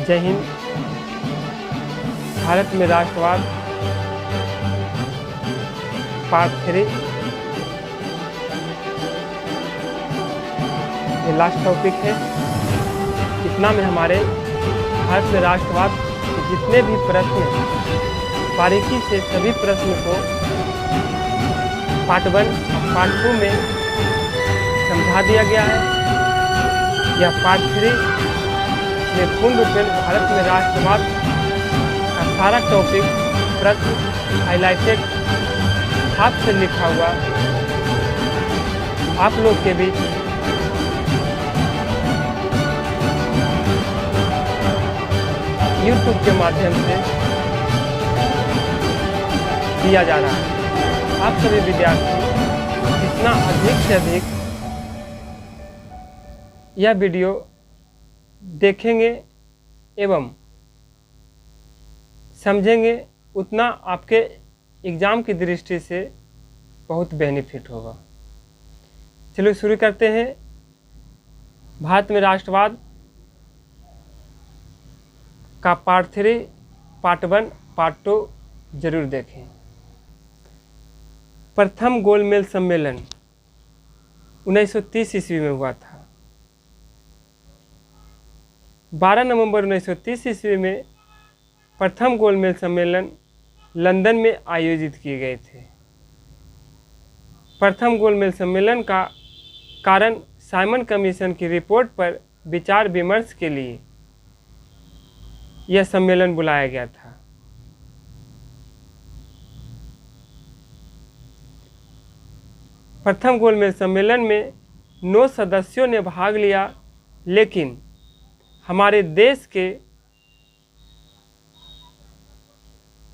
जय हिंद। भारत में राष्ट्रवाद पार्ट 3, ये लास्ट टॉपिक है। इतना में हमारे भारत में राष्ट्रवाद के जितने भी प्रश्न हैं, बारीकी से सभी प्रश्न को पार्ट 1 और पार्ट 2 में समझा दिया गया है। यह पार्ट 3 में पूर्ण रूप में भारत में राष्ट्रवाद का सारा टॉपिक प्रश्न हाईलाइटेड हाथ से लिखा हुआ आप लोग के बीच YouTube के माध्यम से दिया जा रहा है। आप सभी विद्यार्थी जितना अधिक से अधिक यह वीडियो देखेंगे एवं समझेंगे, उतना आपके एग्ज़ाम की दृष्टि से बहुत बेनिफिट होगा। चलो शुरू करते हैं। भारत में राष्ट्रवाद का पार्ट 3, पार्ट 1, पार्ट 2 जरूर देखें। प्रथम गोलमेज सम्मेलन 1930 ईस्वी में हुआ था। 12 नवंबर 1930 ईस्वी में प्रथम गोलमेज सम्मेलन लंदन में आयोजित किए गए थे। प्रथम गोलमेज सम्मेलन का कारण साइमन कमीशन की रिपोर्ट पर विचार विमर्श के लिए यह सम्मेलन बुलाया गया था। प्रथम गोलमेज सम्मेलन में 9 सदस्यों ने भाग लिया, लेकिन हमारे देश के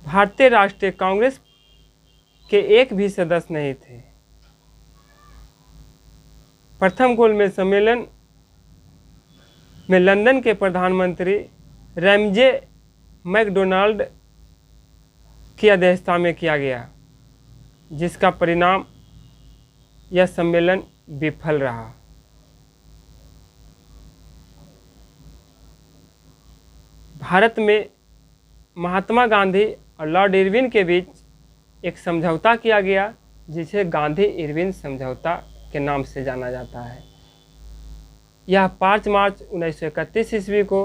भारतीय राष्ट्रीय कांग्रेस के एक भी सदस्य नहीं थे। प्रथम गोलमेज सम्मेलन में लंदन के प्रधानमंत्री रैमजे मैकडोनाल्ड की अध्यक्षता में किया गया, जिसका परिणाम यह सम्मेलन विफल रहा। भारत में महात्मा गांधी और लॉर्ड इरविन के बीच एक समझौता किया गया, जिसे गांधी इरविन समझौता के नाम से जाना जाता है। यह 5 मार्च 1931 ईस्वी को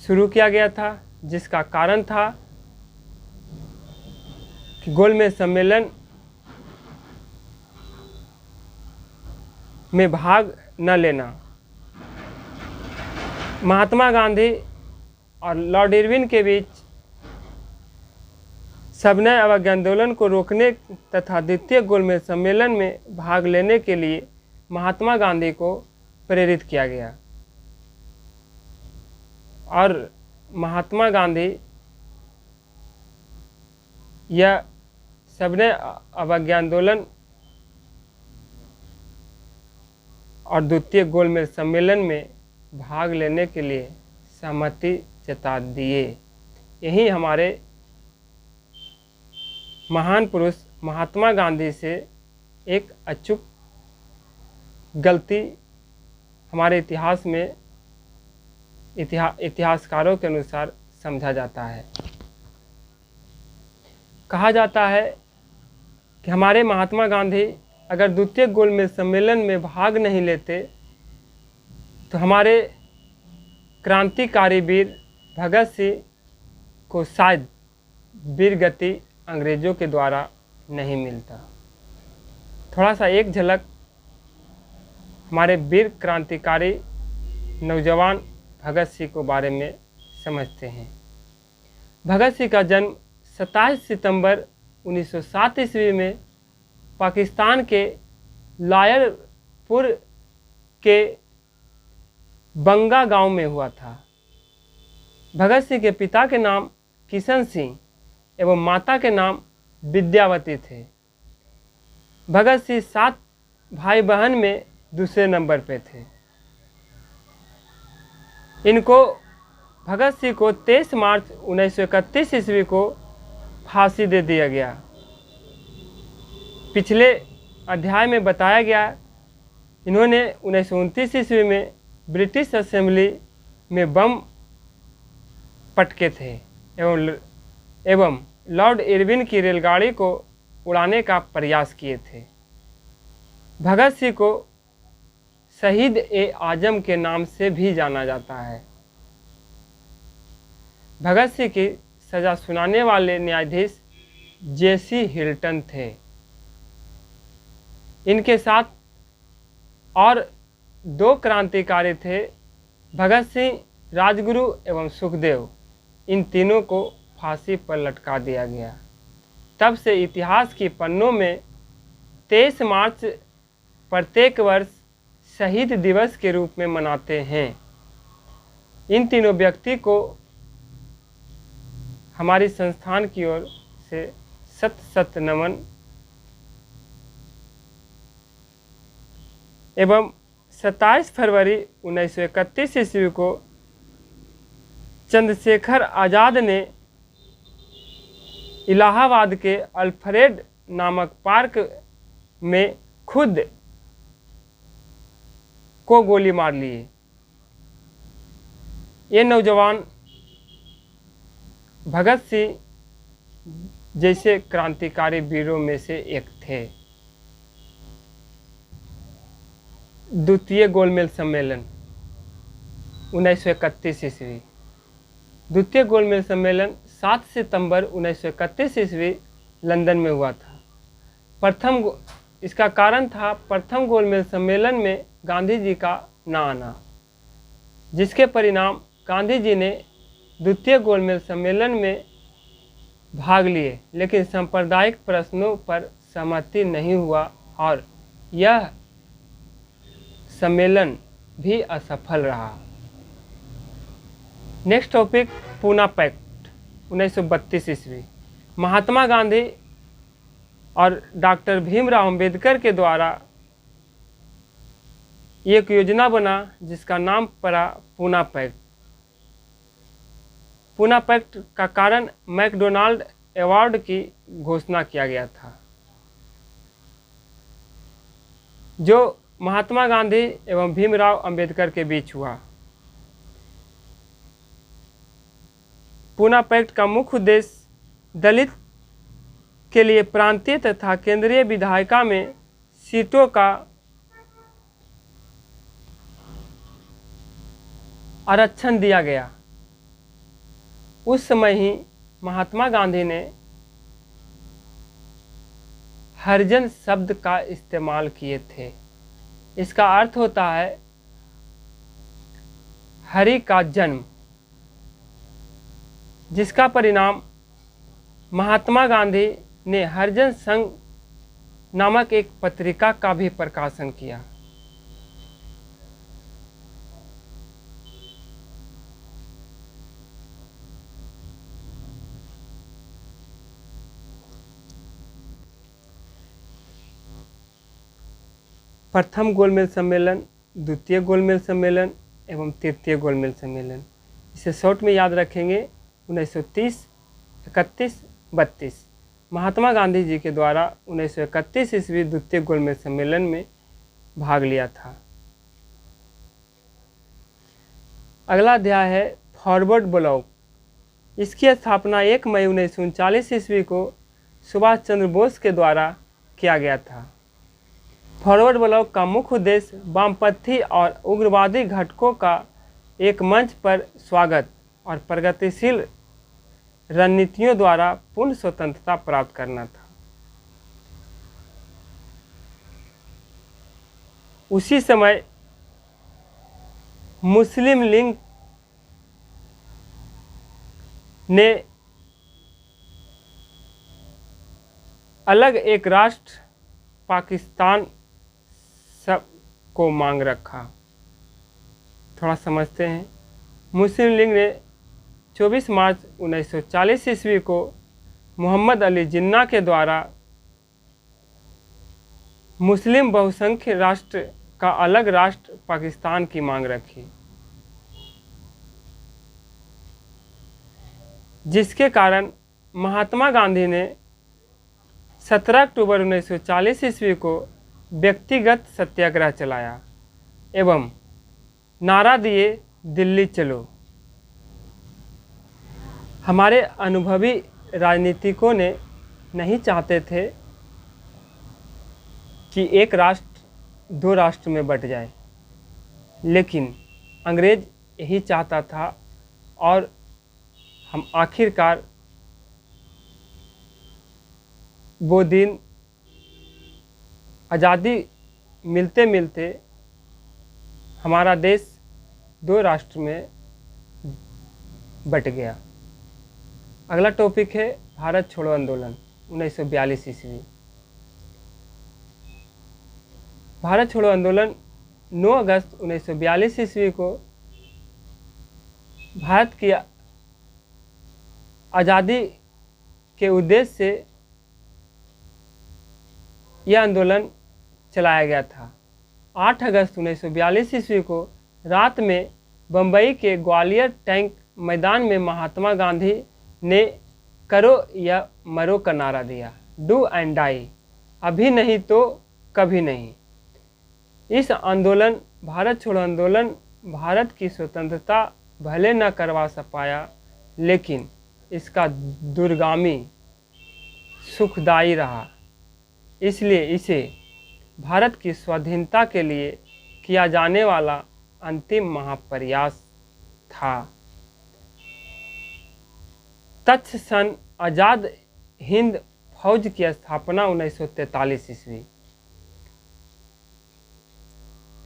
शुरू किया गया था, जिसका कारण था कि गोलमेज सम्मेलन में भाग न लेना। महात्मा गांधी और लॉर्ड इरविन के बीच सविनय अवज्ञा आंदोलन को रोकने तथा द्वितीय गोलमेज सम्मेलन में भाग लेने के लिए महात्मा गांधी को प्रेरित किया गया और महात्मा गांधी यह सविनय अवज्ञा आंदोलन और द्वितीय गोलमेज सम्मेलन में भाग लेने के लिए सहमति जता दिए। यही हमारे महान पुरुष महात्मा गांधी से एक अचूक गलती हमारे इतिहास में इतिहासकारों के अनुसार समझा जाता है। कहा जाता है कि हमारे महात्मा गांधी अगर द्वितीय गोलमेज सम्मेलन में भाग नहीं लेते तो हमारे क्रांतिकारी वीर भगत सिंह को शायद वीर गति अंग्रेज़ों के द्वारा नहीं मिलता। थोड़ा सा एक झलक हमारे वीर क्रांतिकारी नौजवान भगत सिंह के बारे में समझते हैं। भगत सिंह का जन्म 27 सितंबर 1907 ईस्वी में पाकिस्तान के लायरपुर के बंगा गांव में हुआ था। भगत सिंह के पिता के नाम किशन सिंह एवं माता के नाम विद्यावती थे। भगत सिंह 7 भाई बहन में दूसरे नंबर पे थे। इनको भगत सिंह को 23 मार्च 1931 ईस्वी को फांसी दे दिया गया। पिछले अध्याय में बताया गया इन्होंने 1929 ईस्वी में ब्रिटिश असेंबली में बम पटके थे एवं लॉर्ड इरविन की रेलगाड़ी को उड़ाने का प्रयास किए थे। भगत सिंह को शहीद ए आजम के नाम से भी जाना जाता है। भगत सिंह की सज़ा सुनाने वाले न्यायाधीश जेसी हिल्टन थे। इनके साथ और 2 क्रांतिकारी थे, भगत सिंह, राजगुरु एवं सुखदेव। इन तीनों को फांसी पर लटका दिया गया। तब से इतिहास के पन्नों में 23 मार्च प्रत्येक वर्ष शहीद दिवस के रूप में मनाते हैं। इन तीनों व्यक्ति को हमारी संस्थान की ओर से शत शत नमन एवं 27 फरवरी 1931 ईस्वी को चंद्रशेखर आज़ाद ने इलाहाबाद के अल्फ्रेड नामक पार्क में खुद को गोली मार ली। ये नौजवान भगत सिंह जैसे क्रांतिकारी वीरों में से एक थे। द्वितीय गोलमेज सम्मेलन 1931 ईस्वी। द्वितीय गोलमेज सम्मेलन 7 सितंबर 1931 ईस्वी लंदन में हुआ था। इसका कारण था प्रथम गोलमेज सम्मेलन में गांधी जी का न आना, जिसके परिणाम गांधी जी ने द्वितीय गोलमेज सम्मेलन में भाग लिए, लेकिन सांप्रदायिक प्रश्नों पर सहमति नहीं हुआ और यह सम्मेलन भी असफल रहा। नेक्स्ट टॉपिक, पूना पैक्ट 1932 ईस्वी। महात्मा गांधी और डॉक्टर भीमराव अंबेडकर के द्वारा एक योजना बना जिसका नाम पड़ा पूना पैक्ट। पूना पैक्ट का कारण मैकडोनाल्ड अवार्ड की घोषणा किया गया था, जो महात्मा गांधी एवं भीमराव अंबेडकर के बीच हुआ। पूना पैक्ट का मुख्य उद्देश्य दलित के लिए प्रांतीय तथा केंद्रीय विधायिका में सीटों का आरक्षण दिया गया। उस समय ही महात्मा गांधी ने हरिजन शब्द का इस्तेमाल किए थे। इसका अर्थ होता है हरि का जन्म, जिसका परिणाम महात्मा गांधी ने हरिजन संघ नामक एक पत्रिका का भी प्रकाशन किया। प्रथम गोलमेज सम्मेलन, द्वितीय गोलमेज सम्मेलन एवं तृतीय गोलमेज सम्मेलन, इसे शॉर्ट में याद रखेंगे। 1930, 31, 32 महात्मा गांधी जी के द्वारा 1931 ईस्वी द्वितीय गोलमेज सम्मेलन में भाग लिया था। अगला अध्याय है फॉरवर्ड ब्लॉक। इसकी स्थापना 1 मई 1939 ईस्वी को सुभाष चंद्र बोस के द्वारा किया गया था। फॉरवर्ड ब्लॉक का मुख्य उद्देश्य वामपंथी और उग्रवादी घटकों का एक मंच पर स्वागत और प्रगतिशील रणनीतियों द्वारा पूर्ण स्वतंत्रता प्राप्त करना था। उसी समय मुस्लिम लीग ने अलग एक राष्ट्र पाकिस्तान सब को मांग रखा। थोड़ा समझते हैं। मुस्लिम लीग ने 24 मार्च 1940 ईस्वी को मोहम्मद अली जिन्ना के द्वारा मुस्लिम बहुसंख्य राष्ट्र का अलग राष्ट्र पाकिस्तान की मांग रखी, जिसके कारण महात्मा गांधी ने 17 अक्टूबर 1940 ईस्वी को व्यक्तिगत सत्याग्रह चलाया एवं नारा दिए, दिल्ली चलो। हमारे अनुभवी राजनीतिकों ने नहीं चाहते थे कि एक राष्ट्र दो राष्ट्र में बंट जाए, लेकिन अंग्रेज यही चाहता था और हम आखिरकार वो दिन आज़ादी मिलते मिलते हमारा देश दो राष्ट्र में बट गया। अगला टॉपिक है भारत छोड़ो आंदोलन 1942 ईस्वी। भारत छोड़ो आंदोलन 9 अगस्त 1942 ईस्वी को भारत की आज़ादी के उद्देश्य से यह आंदोलन चलाया गया था। 8 अगस्त 1942 ईस्वी को रात में बम्बई के ग्वालियर टैंक मैदान में महात्मा गांधी ने करो या मरो का नारा दिया, डू एंड डाई, अभी नहीं तो कभी नहीं। इस आंदोलन भारत छोड़ो आंदोलन भारत की स्वतंत्रता भले न करवा पाया, लेकिन इसका दूरगामी सुखदायी रहा। इसलिए इसे भारत की स्वाधीनता के लिए किया जाने वाला अंतिम महाप्रयास था। तत्सन आज़ाद हिंद फौज की स्थापना 1943 ईस्वी।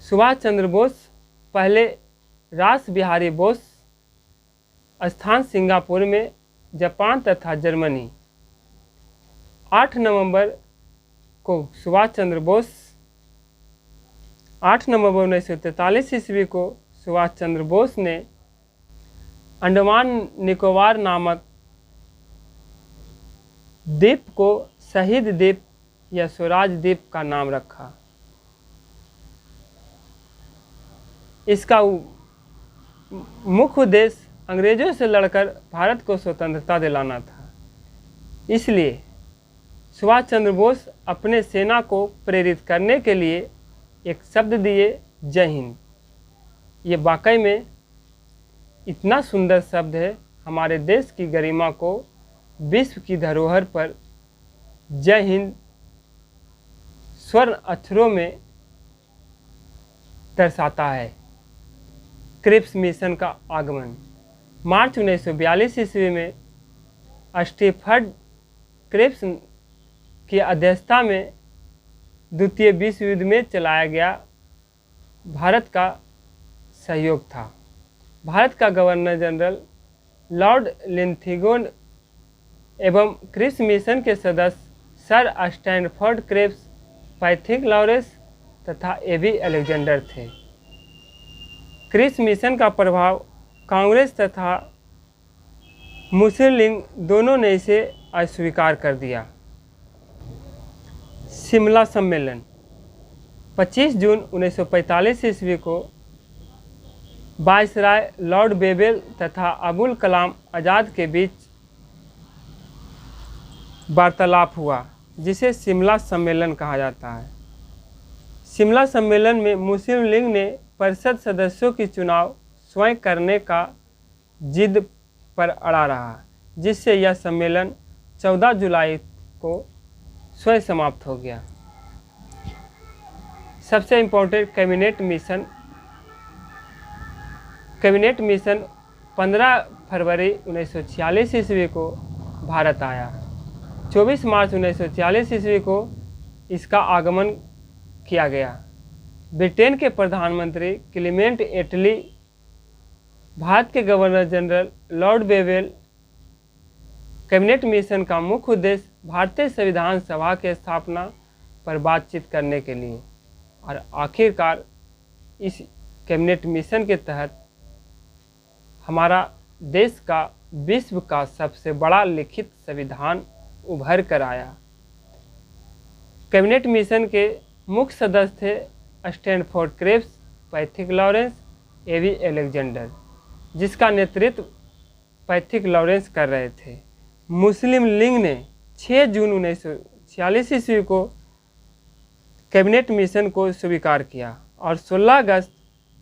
सुभाष चंद्र बोस पहले रास बिहारी बोस स्थान सिंगापुर में जापान तथा जर्मनी। 8 नवंबर को सुभाष चंद्र बोस 8 नवंबर 1943 ईस्वी को सुभाष चंद्र बोस ने अंडमान निकोबार नामक द्वीप को शहीद द्वीप या स्वराज द्वीप का नाम रखा। इसका मुख्य उद्देश्य अंग्रेजों से लड़कर भारत को स्वतंत्रता दिलाना था। इसलिए सुभाष चंद्र बोस अपने सेना को प्रेरित करने के लिए एक शब्द दिए, जय हिंद। ये वाकई में इतना सुंदर शब्द है, हमारे देश की गरिमा को विश्व की धरोहर पर जय हिंद स्वर्ण अक्षरों में दर्शाता है। क्रिप्स मिशन का आगमन। मार्च 1942 ईस्वी में स्टीफर्ड क्रिप्स की अध्यक्षता में द्वितीय विश्व युद्ध में चलाया गया भारत का सहयोग था। भारत का गवर्नर जनरल लॉर्ड लिंथिगोन एवं क्रिप्स मिशन के सदस्य sir Stanford Cripps, Pethick Lawrence तथा एबी अलेक्जेंडर थे। क्रिप्स मिशन का प्रभाव कांग्रेस तथा मुस्लिम लीग दोनों ने इसे अस्वीकार कर दिया। शिमला सम्मेलन। 25 जून 1945 ईस्वी को वायसराय लॉर्ड बेवेल तथा अबुल कलाम आज़ाद के बीच वार्तालाप हुआ, जिसे शिमला सम्मेलन कहा जाता है। शिमला सम्मेलन में मुस्लिम लीग ने परिषद सदस्यों की चुनाव स्वयं करने का जिद पर अड़ा रहा, जिससे यह सम्मेलन 14 जुलाई को स्वयं समाप्त हो गया। सबसे इम्पोर्टेंट कैबिनेट मिशन 15 फरवरी 1946 ईस्वी को भारत आया। 24 मार्च 1946 ईस्वी को इसका आगमन किया गया। ब्रिटेन के प्रधानमंत्री क्लीमेंट एटली, भारत के governor general Lord Wavell. Cabinet mission का मुख्य उद्देश्य भारतीय संविधान सभा की स्थापना पर बातचीत करने के लिए, और आखिरकार इस कैबिनेट मिशन के तहत हमारा देश का विश्व का सबसे बड़ा लिखित संविधान उभर कर आया। कैबिनेट मिशन के मुख्य सदस्य थे स्टैनफोर्ड क्रेब्स, पैथिक लॉरेंस, एवी एलेक्जेंडर, जिसका नेतृत्व पैथिक लॉरेंस कर रहे थे। मुस्लिम लीग ने 6 जून 1946 ईस्वी को कैबिनेट मिशन को स्वीकार किया और 16 अगस्त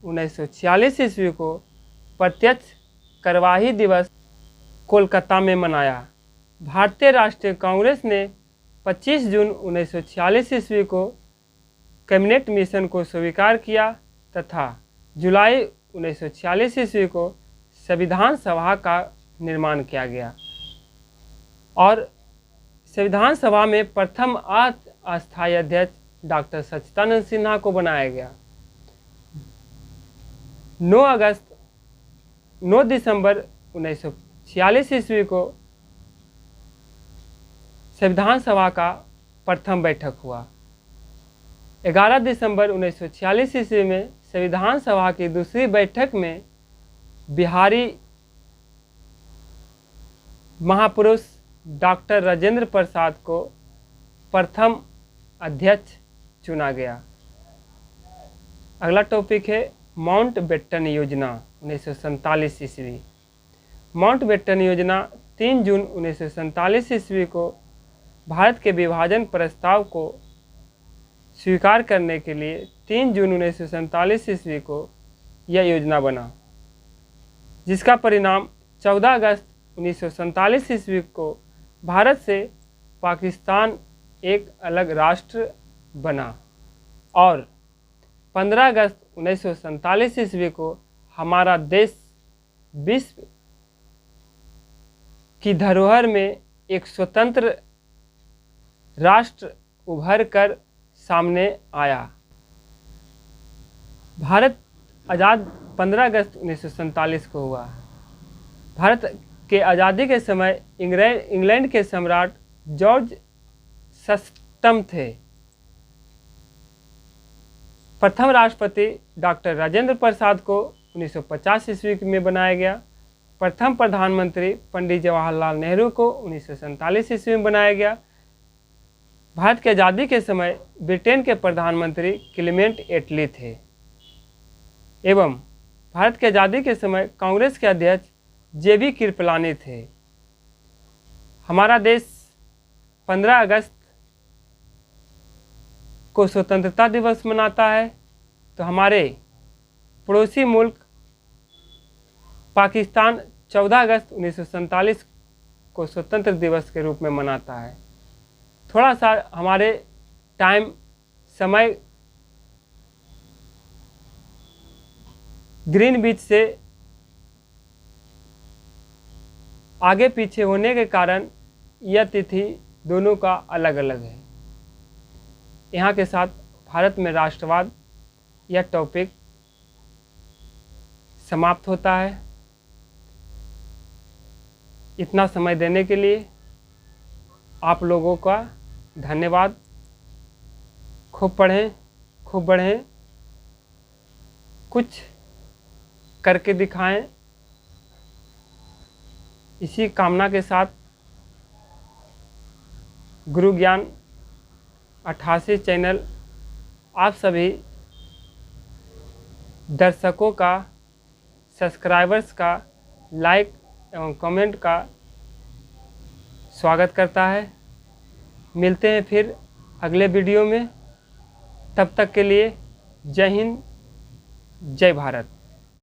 1946 ईस्वी को प्रत्यक्ष कार्यवाही दिवस कोलकाता में मनाया। भारतीय राष्ट्रीय कांग्रेस ने 25 जून 1946 ईस्वी को कैबिनेट मिशन को स्वीकार किया तथा जुलाई 1946 ईस्वी को संविधान सभा का निर्माण किया गया और संविधान सभा में प्रथम अस्थायी अध्यक्ष डॉक्टर सच्चिदानंद सिन्हा को बनाया गया। 9 दिसंबर 1946 ईस्वी को संविधान सभा का प्रथम बैठक हुआ। 11 दिसंबर 1946 ईस्वी में संविधान सभा की दूसरी बैठक में बिहारी महापुरुष डॉक्टर राजेंद्र प्रसाद को प्रथम अध्यक्ष चुना गया। अगला टॉपिक है माउंटबेटन योजना 1947 ईस्वी। माउंटबेटन योजना 3 जून 1947 ईस्वी को भारत के विभाजन प्रस्ताव को स्वीकार करने के लिए 3 जून 1947 ईस्वी को यह योजना बना, जिसका परिणाम 14 अगस्त 1947 ईस्वी को भारत से पाकिस्तान एक अलग राष्ट्र बना और 15 अगस्त 1947 ईस्वी को हमारा देश विश्व की धरोहर में एक स्वतंत्र राष्ट्र उभर कर सामने आया। भारत आज़ाद 15 अगस्त 1947 को हुआ। भारत के आज़ादी के समय इंग्लैंड के सम्राट जॉर्ज सप्तम थे। प्रथम राष्ट्रपति डॉक्टर राजेंद्र प्रसाद को 1950 ईस्वी में बनाया गया। प्रथम प्रधानमंत्री पंडित जवाहरलाल नेहरू को 1947 ईस्वी में बनाया गया। भारत की आज़ादी के समय ब्रिटेन के प्रधानमंत्री क्लेमेंट एटली थे एवं भारत की आज़ादी के समय कांग्रेस के अध्यक्ष जेबी कृपलानी थे। हमारा देश 15 अगस्त को स्वतंत्रता दिवस मनाता है, तो हमारे पड़ोसी मुल्क पाकिस्तान 14 अगस्त 1947 को स्वतंत्र दिवस के रूप में मनाता है। थोड़ा सा हमारे समय ग्रीनविच से आगे पीछे होने के कारण यह तिथि दोनों का अलग अलग है। यहाँ के साथ भारत में राष्ट्रवाद यह टॉपिक समाप्त होता है। इतना समय देने के लिए आप लोगों का धन्यवाद। खूब पढ़ें, खूब बढ़ें, कुछ करके दिखाएं। इसी कामना के साथ गुरु ज्ञान 88 चैनल आप सभी दर्शकों का, सब्सक्राइबर्स का लाइक एवं कमेंट का स्वागत करता है। मिलते हैं फिर अगले वीडियो में। तब तक के लिए जय हिंद, जय भारत।